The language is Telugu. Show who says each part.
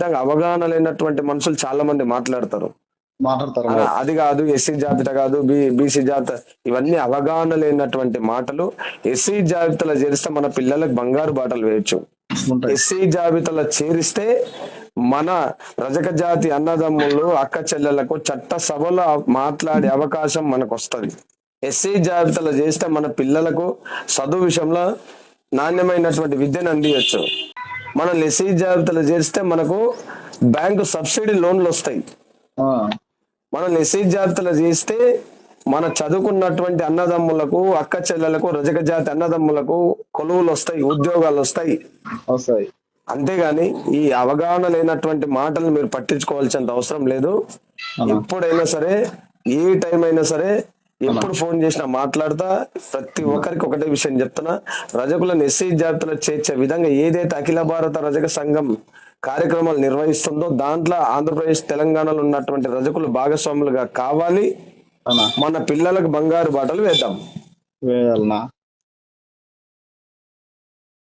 Speaker 1: విధంగా అవగాహన లేనటువంటి మనుషులు చాలా మంది మాట్లాడతారు.
Speaker 2: మాట్లాడతారు.
Speaker 1: అది కాదు, ఎస్సీ జాబితా కాదు, బీసీ జాబితా, ఇవన్నీ అవగాహన లేనటువంటి మాటలు. ఎస్సీ జాబితాలో చేరిస్తే మన పిల్లలకు బంగారు బాటలు వేయొచ్చు.
Speaker 2: ఉంటాయి.
Speaker 1: ఎస్సీ జాబితాలో చేరిస్తే మన రజక జాతి అన్నదమ్ములు అక్క చెల్లెలకు చట్ట సభలో మాట్లాడే అవకాశం మనకు వస్తుంది. ఎస్సీ జాబితాలో చేస్తే మన పిల్లలకు చదువు విషయంలో నాణ్యమైనటువంటి విద్యను అందియచ్చు. మనం ఎస్సీ జాబితాలో చేస్తే మనకు బ్యాంకు సబ్సిడీ లోన్లు వస్తాయి.
Speaker 2: ఆ,
Speaker 1: మనం ఎస్సీ జాబితాలో చేస్తే మన చదువుకున్నటువంటి అన్నదమ్ములకు అక్క చెల్లెలకు రజక జాతి అన్నదమ్ములకు కొలువులు వస్తాయి, ఉద్యోగాలు వస్తాయి.
Speaker 2: వస్తాయి.
Speaker 1: అంతేగాని ఈ అవగాహన లేనటువంటి మాటలు మీరు పట్టించుకోవాల్సినంత అవసరం లేదు. ఎప్పుడైనా సరే, ఏ టైం అయినా సరే, ఎప్పుడు ఫోన్ చేసినా మాట్లాడతా. ప్రతి ఒక్కరికి ఒకటే విషయం చెప్తున్నా, రజకులను ఎస్సీ జాబితాలో చేర్చే విధంగా ఏదైతే అఖిల భారత రజక సంఘం కార్యక్రమాలు నిర్వహిస్తుందో దాంట్లో ఆంధ్రప్రదేశ్ తెలంగాణలో ఉన్నటువంటి రజకులు భాగస్వాములుగా కావాలి. మన పిల్లలకు బంగారు బాటలు వేద్దాం.
Speaker 2: వేయాలనా?